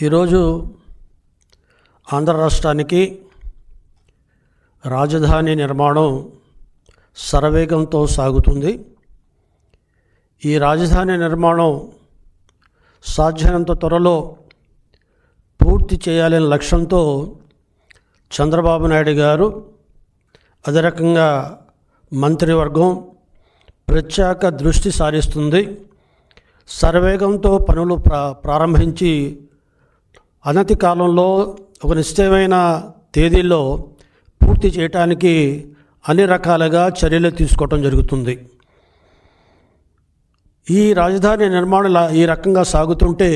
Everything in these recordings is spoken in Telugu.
ఈరోజు ఆంధ్ర రాష్ట్రానికి రాజధాని నిర్మాణం శరవేగంతో సాగుతుంది. ఈ రాజధాని నిర్మాణం సాధ్యమైనంత త్వరలో పూర్తి చేయాలనే లక్ష్యంతో చంద్రబాబు నాయుడు గారు, అదే రకంగా మంత్రివర్గం ప్రత్యేక దృష్టి సారిస్తుంది. శరవేగంతో పనులు ప్రారంభించి అనతి కాలంలో ఒక నిశ్చయమైన తేదీల్లో పూర్తి చేయడానికి అన్ని రకాలుగా చర్యలు తీసుకోవటం జరుగుతుంది. ఈ రాజధాని నిర్మాణం ఈ రకంగా సాగుతుంటే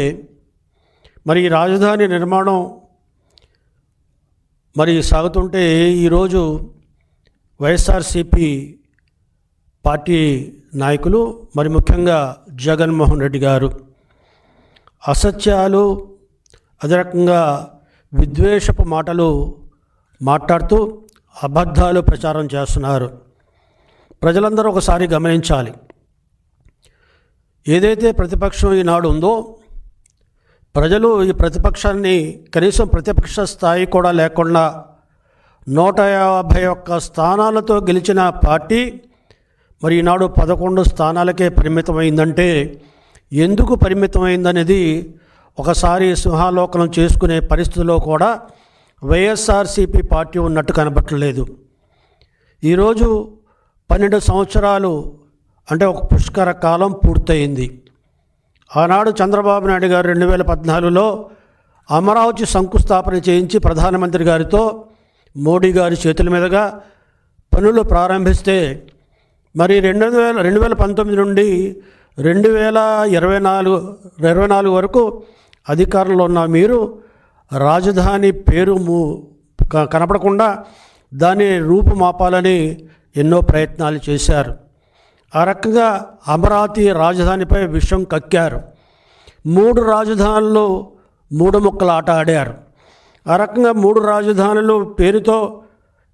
ఈ రాజధాని నిర్మాణం సాగుతుంటే ఈరోజు వైఎస్ఆర్సీపీ పార్టీ నాయకులు ముఖ్యంగా జగన్మోహన్ రెడ్డి గారు అసత్యాలు, అదే రకంగా విద్వేషపు మాటలు మాట్లాడుతూ అబద్ధాలు ప్రచారం చేస్తున్నారు. ప్రజలందరూ ఒకసారి గమనించాలి. ఏదైతే ప్రతిపక్షం ఈనాడు ఉందో, ప్రజలు ఈ ప్రతిపక్షాన్ని కనీసం ప్రతిపక్ష స్థాయి కూడా లేకుండా 151 స్థానాలతో గెలిచిన పార్టీ ఈనాడు 11 స్థానాలకే పరిమితమైందంటే ఎందుకు పరిమితమైందనేది ఒకసారి సింహాలోకనం చేసుకునే పరిస్థితిలో కూడా వైఎస్ఆర్సీపీ పార్టీ ఉన్నట్టు కనబట్టలేదు. ఈరోజు 12 సంవత్సరాలు అంటే ఒక పుష్కర కాలం పూర్తయింది. ఆనాడు చంద్రబాబు నాయుడు గారు 2014లో అమరావతి శంకుస్థాపన చేయించి ప్రధానమంత్రి గారితో మోడీ గారి చేతుల మీదుగా పనులు ప్రారంభిస్తే 2019 నుండి 2024 వరకు అధికారంలో ఉన్న మీరు రాజధాని పేరు కనపడకుండా దాని రూపుమాపాలని ఎన్నో ప్రయత్నాలు చేశారు. ఆ రకంగా అమరావతి రాజధానిపై విషం కక్కారు. 3 రాజధానులు 3 ముక్కల ఆట ఆడారు. ఆ రకంగా 3 రాజధానులు పేరుతో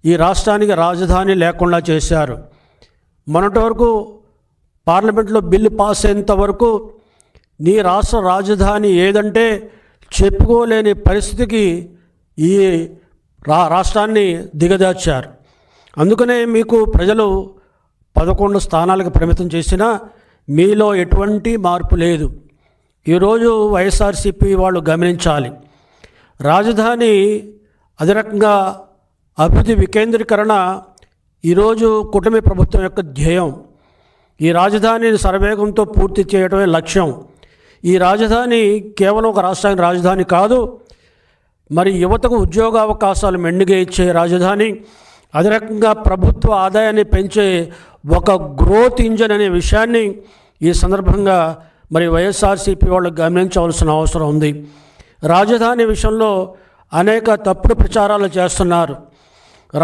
ఈ రాష్ట్రానికి రాజధాని లేకుండా చేశారు. మొన్నటి వరకు పార్లమెంట్లో బిల్లు పాస్ అయ్యేంత వరకు నీ రాష్ట్ర రాజధాని ఏదంటే చెప్పుకోలేని పరిస్థితికి ఈ రాష్ట్రాన్ని దిగజార్చారు. అందుకనే మీకు ప్రజలు 11 స్థానాలకు పరిమితం చేసినా మీలో ఎటువంటి మార్పు లేదు. ఈరోజు వైఎస్ఆర్సీపీ వాళ్ళు గమనించాలి. రాజధాని అదే రకంగా అభివృద్ధి వికేంద్రీకరణ ఈరోజు కూటమి ప్రభుత్వం యొక్క ధ్యేయం. ఈ రాజధానిని శరవేగంతో పూర్తి చేయడమే లక్ష్యం. ఈ రాజధాని కేవలం ఒక రాష్ట్రానికి రాజధాని కాదు, యువతకు ఉద్యోగ అవకాశాలు మెండుగా ఇచ్చే రాజధాని, అదే రకంగా ప్రభుత్వ ఆదాయాన్ని పెంచే ఒక గ్రోత్ ఇంజన్ అనే విషయాన్ని ఈ సందర్భంగా వైఎస్ఆర్సీపీ వాళ్ళు గమనించవలసిన అవసరం ఉంది. రాజధాని విషయంలో అనేక తప్పుడు ప్రచారాలు చేస్తున్నారు.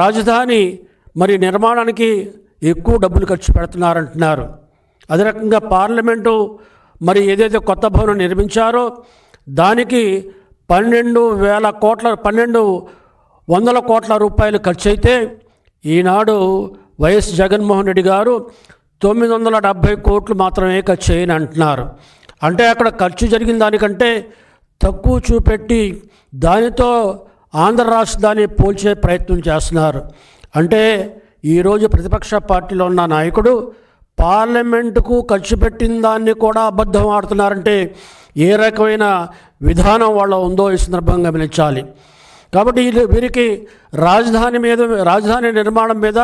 రాజధాని నిర్మాణానికి ఎక్కువ డబ్బులు ఖర్చు పెడుతున్నారంటున్నారు. అదే రకంగా పార్లమెంటు ఏదైతే కొత్త భవనం నిర్మించారో దానికి 1200 కోట్ల రూపాయలు ఖర్చు అయితే ఈనాడు వైఎస్ జగన్మోహన్ రెడ్డి గారు 970 కోట్లు మాత్రమే ఖర్చు చేయని అంటున్నారు. అంటే అక్కడ ఖర్చు జరిగిన దానికంటే తక్కువ చూపెట్టి దానితో ఆంధ్ర రాష్ట్రాన్ని పోల్చే ప్రయత్నం చేస్తున్నారు. అంటే ఈరోజు ప్రతిపక్ష పార్టీలో ఉన్న నాయకుడు పార్లమెంటుకు ఖర్చు పెట్టిన దాన్ని కూడా అబద్ధం ఆడుతున్నారంటే ఏ రకమైన విధానం వాళ్ళ ఉందో ఈ సందర్భంగా గమనించాలి. కాబట్టి వీరికి రాజధాని నిర్మాణం మీద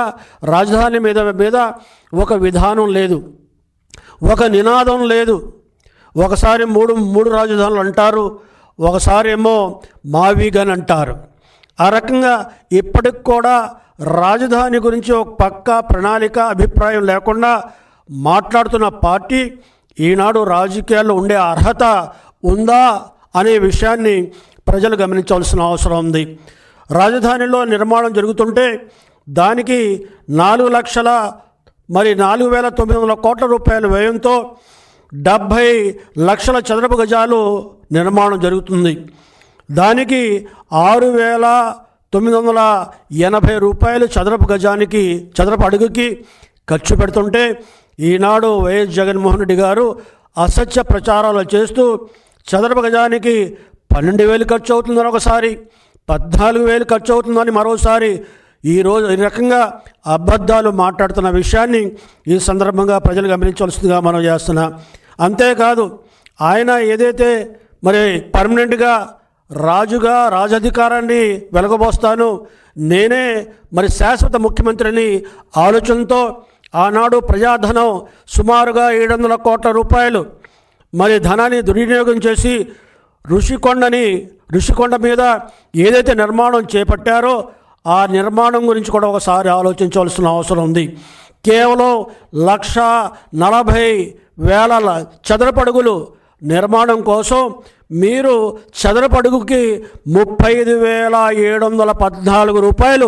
ఒక విధానం లేదు, ఒక నినాదం లేదు. ఒకసారి మూడు రాజధానులు అంటారు, ఒకసారి ఏమో మావిగన్ అంటారు. ఆ రకంగా ఇప్పటికి కూడా రాజధాని గురించి ఒక పక్కా ప్రణాళిక, అభిప్రాయం లేకుండా మాట్లాడుతున్న పార్టీ ఈనాడు రాజకీయాల్లో ఉండే అర్హత ఉందా అనే విషయాన్ని ప్రజలు గమనించవలసిన అవసరం ఉంది. రాజధానిలో నిర్మాణం జరుగుతుంటే దానికి 4,09,000 కోట్ల రూపాయల వ్యయంతో 70 లక్షల చదరపు గజాలు నిర్మాణం జరుగుతుంది. దానికి 6,980 రూపాయలు చదరపు అడుగుకి ఖర్చు పెడుతుంటే ఈనాడు వైఎస్ జగన్మోహన్ రెడ్డి గారు అసత్య ప్రచారాలు చేస్తూ చదరపు గజానికి 12,000 ఖర్చు అవుతుందని ఒకసారి, 14,000 ఖర్చు అవుతుందని మరోసారి ఈరోజు ఈ రకంగా అబద్ధాలు మాట్లాడుతున్న విషయాన్ని ఈ సందర్భంగా ప్రజలు గమనించవలసిందిగా మనం చేస్తున్నా. అంతేకాదు ఆయన ఏదైతే మరి పర్మనెంట్గా రాజుగా రాజధికారాన్ని వెలగబోస్తాను, నేనే మరి శాశ్వత ముఖ్యమంత్రిని ఆలోచనతో ఆనాడు ప్రజాధనం సుమారుగా 700 కోట్ల రూపాయలు మరి ధనాన్ని దుర్వినియోగం చేసి ఋషికొండ మీద ఏదైతే నిర్మాణం చేపట్టారో ఆ నిర్మాణం గురించి కూడా ఒకసారి ఆలోచించవలసిన అవసరం ఉంది. కేవలం 1,40,000 చదరపు అడుగులు నిర్మాణం కోసం మీరు చదరపు అడుగుకి 35,714 రూపాయలు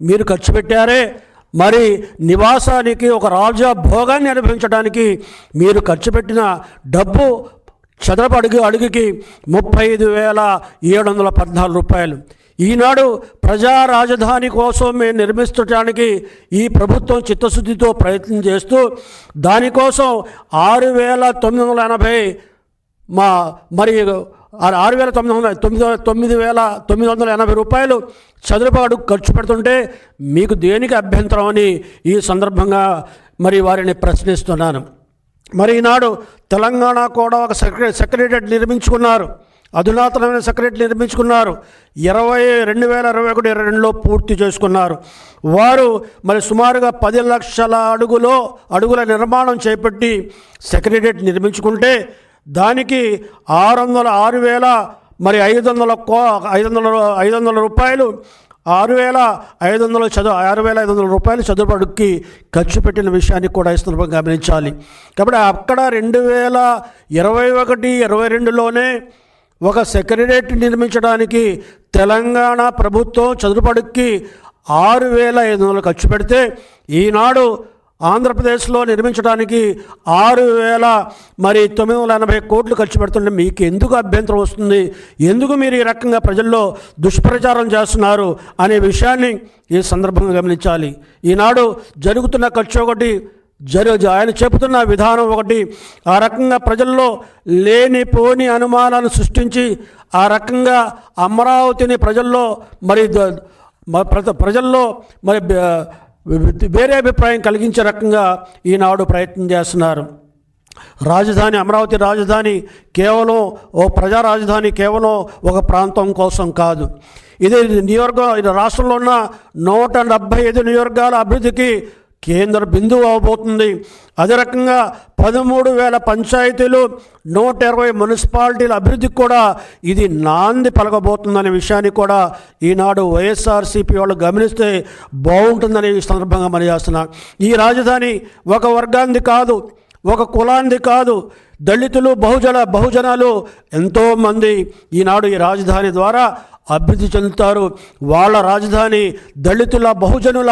మీరు ఖర్చు పెట్టారే. మరి నివాసానికి ఒక రాజా భోగాన్ని అనుభవించడానికి మీరు ఖర్చు పెట్టిన డబ్బు చదరపు అడుగుకి 35,714 రూపాయలు. ఈనాడు ప్రజా రాజధాని కోసం మేము నిర్మించడానికి ఈ ప్రభుత్వం చిత్తశుద్ధితో ప్రయత్నం చేస్తూ దానికోసం 6,980 మరి 9,980 రూపాయలు చదరపు అడుగు ఖర్చు పెడుతుంటే మీకు దేనికి అభ్యంతరం అని ఈ సందర్భంగా మరి వారిని ప్రశ్నిస్తున్నాను. మరి ఈనాడు తెలంగాణ కూడా ఒక సెక్రటరియట్ నిర్మించుకున్నారు, అధునాతనమైన సెక్రటరీ నిర్మించుకున్నారు. 2021-22లో పూర్తి చేసుకున్నారు. వారు మరి సుమారుగా 10 లక్షల అడుగుల నిర్మాణం చేపట్టి సెక్రటరియట్ నిర్మించుకుంటే దానికి 6,500 రూపాయలు 6,500 రూపాయలు చదువు అడుగుకి ఖర్చు పెట్టిన విషయాన్ని కూడా ఈ సందర్భంగా గమనించాలి. కాబట్టి అక్కడ 2021-22లోనే ఒక సెక్రటరియట్ నిర్మించడానికి తెలంగాణ ప్రభుత్వం చదువు అడుగుకి 6,500 ఖర్చు పెడితే ఈనాడు ఆంధ్రప్రదేశ్లో నిర్మించడానికి 6,980 కోట్లు ఖర్చు పెడుతుంటే మీకు ఎందుకు అభ్యంతరం వస్తుంది? ఎందుకు మీరు ఈ రకంగా ప్రజల్లో దుష్ప్రచారం చేస్తున్నారు అనే విషయాన్ని ఈ సందర్భంగా గమనించాలి. ఈనాడు జరుగుతున్న ఖర్చు ఒకటి, ఆయన చెబుతున్న విధానం ఒకటి, ఆ రకంగా ప్రజల్లో లేనిపోని అనుమానాలను సృష్టించి ఆ రకంగా అమరావతిని ప్రజల్లో మరి వేరే అభిప్రాయం కలిగించే రకంగా ఈనాడు ప్రయత్నం చేస్తున్నారు. రాజధాని అమరావతి రాజధాని కేవలం ఓ ప్రజా రాజధాని, కేవలం ఒక ప్రాంతం కోసం కాదు. ఇది రాష్ట్రంలో ఉన్న 175 నియోజకవర్గాల అభివృద్ధికి కేంద్ర బిందువు అవబోతుంది. అదే రకంగా 13,000 పంచాయతీలు, 120 మున్సిపాలిటీల అభివృద్ధికి కూడా ఇది నాంది పలకబోతుందనే విషయాన్ని కూడా ఈనాడు వైఎస్ఆర్సీపీ వాళ్ళు గమనిస్తే బాగుంటుందనే ఈ సందర్భంగా మనం చేస్తున్నా. ఈ రాజధాని ఒక వర్గానికి కాదు, ఒక కులానికి కాదు, దళితులు బహుజనాలు ఎంతోమంది ఈనాడు ఈ రాజధాని ద్వారా అభివృద్ధి చెందుతారు. వాళ్ళ రాజధాని దళితుల బహుజనుల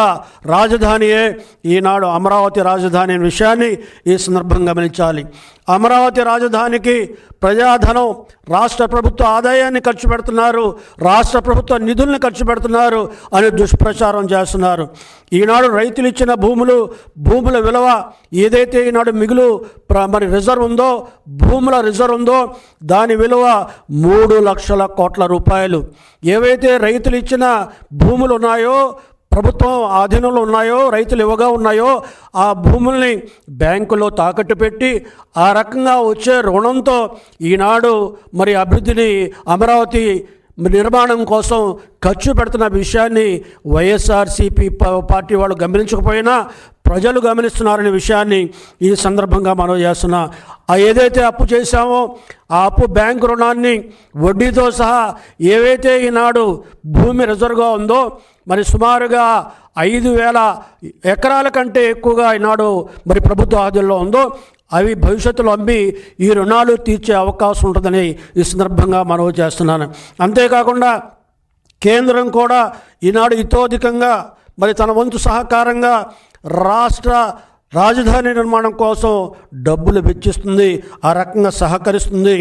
రాజధానియే ఈనాడు అమరావతి రాజధాని అనే విషయాన్ని ఈ సందర్భంగా గమనించాలి. అమరావతి రాజధానికి ప్రజాధనం, రాష్ట్ర ప్రభుత్వ ఆదాయాన్ని ఖర్చు పెడుతున్నారు, రాష్ట్ర ప్రభుత్వ నిధుల్ని ఖర్చు పెడుతున్నారు అని దుష్ప్రచారం చేస్తున్నారు. ఈనాడు రైతులు ఇచ్చిన భూముల విలువ ఏదైతే ఈనాడు మరి రిజర్వ్ ఉందో, భూముల రిజర్వ్ ఉందో దాని విలువ 3 లక్షల కోట్ల రూపాయలు. ఏవైతే రైతులు ఇచ్చిన భూములు ఉన్నాయో, ప్రభుత్వం ఆధీనంలో ఉన్నాయో, రైతులు ఇవ్వగా ఉన్నాయో ఆ భూముల్ని బ్యాంకులో తాకట్టు పెట్టి ఆ రకంగా వచ్చే రుణంతో ఈనాడు మరి అభివృద్ధిని, అమరావతి నిర్మాణం కోసం ఖర్చు పెడుతున్న విషయాన్ని వైఎస్ఆర్సీపీ పార్టీ వాళ్ళు గమనించకపోయినా ప్రజలు గమనిస్తున్నారనే విషయాన్ని ఈ సందర్భంగా మనం చేస్తున్నా. ఏదైతే అప్పు చేశామో ఆ అప్పు బ్యాంకు రుణాన్ని వడ్డీతో సహా ఏవైతే ఈనాడు భూమి రిజర్వ్గా ఉందో మరి సుమారుగా 5,000 ఎకరాల కంటే ఎక్కువగా ఈనాడు మరి ప్రభుత్వ ఆధీనంలో ఉందో అవి భవిష్యత్తులో అమ్మి ఈ రుణాలు తీర్చే అవకాశం ఉంటుందని ఈ సందర్భంగా మనవి చేస్తున్నాను. అంతేకాకుండా కేంద్రం కూడా ఈనాడు ఇతోధికంగా మరి తన వంతు సహకారంగా రాష్ట్ర రాజధాని నిర్మాణం కోసం డబ్బులు వెచ్చిస్తుంది, ఆ రకంగా సహకరిస్తుంది.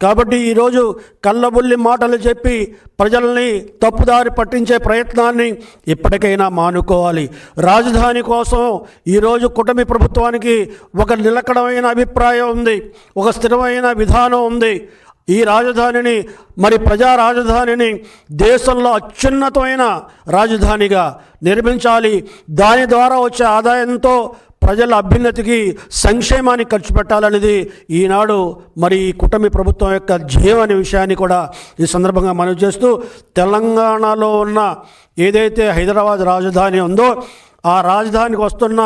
కాబట్టి ఈరోజు కళ్ళబుల్లి మాటలు చెప్పి ప్రజల్ని తప్పుదారి పట్టించే ప్రయత్నాన్ని ఇప్పటికైనా మానుకోవాలి. రాజధాని కోసం ఈరోజు కూటమి ప్రభుత్వానికి ఒక నిలకడమైన అభిప్రాయం ఉంది, ఒక స్థిరమైన విధానం ఉంది. ఈ రాజధానిని మరి ప్రజా రాజధానిని దేశంలో అత్యున్నతమైన రాజధానిగా నిర్మించాలి. దాని ద్వారా వచ్చే ఆదాయంతో ప్రజల అభ్యున్నతికి సంక్షేమానికి ఖర్చు పెట్టాలనేది ఈనాడు మరి ఈ కూటమి ప్రభుత్వం యొక్క ధ్యేయం అనే విషయాన్ని కూడా ఈ సందర్భంగా మనవి చేస్తూ, తెలంగాణలో ఉన్న ఏదైతే హైదరాబాద్ రాజధాని ఉందో ఆ రాజధానికి వస్తున్న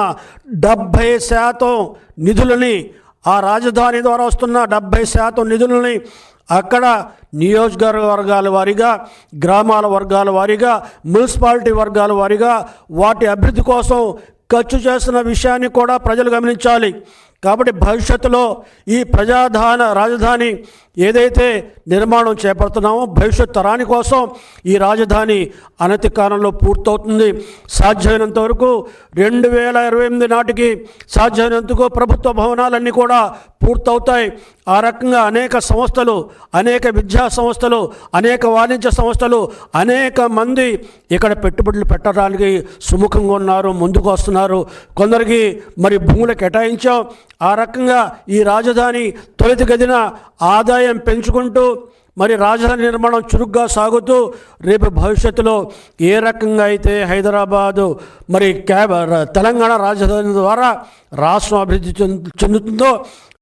70% నిధులని, ఆ రాజధాని ద్వారా వస్తున్న 70% నిధులని అక్కడ నియోజకవర్గాల వారీగా, గ్రామాల వర్గాల వారీగా, మున్సిపాలిటీ వర్గాల వారీగా వాటి అభివృద్ధి కోసం ఖర్చు చేస్తున్న విషయాన్ని కూడా ప్రజలు గమనించాలి. కాబట్టి భవిష్యత్తులో ఈ రాజధాని ఏదైతే నిర్మాణం చేపడుతున్నామో భవిష్యత్ తరాని కోసం ఈ రాజధాని అనతి కాలంలో పూర్తవుతుంది. సాధ్యమైనంత వరకు 2028 నాటికి సాధ్యమైనంతకు ప్రభుత్వ భవనాలన్నీ కూడా పూర్తవుతాయి. ఆ రకంగా అనేక సంస్థలు, అనేక విద్యా సంస్థలు, అనేక వాణిజ్య సంస్థలు, అనేక మంది ఇక్కడ పెట్టుబడులు పెట్టడానికి సుముఖంగా ఉన్నారు, ముందుకు వస్తున్నారు. కొందరికి మరి భూములు కేటాయించాం. ఆ రకంగా ఈ రాజధాని తొలిత గదిన ఆదాయం పెంచుకుంటూ మరి రాజధాని నిర్మాణం చురుగ్గా సాగుతూ రేపు భవిష్యత్తులో ఏ రకంగా అయితే హైదరాబాదు మరి తెలంగాణ రాజధాని ద్వారా రాష్ట్రం అభివృద్ధి చెందుతుందో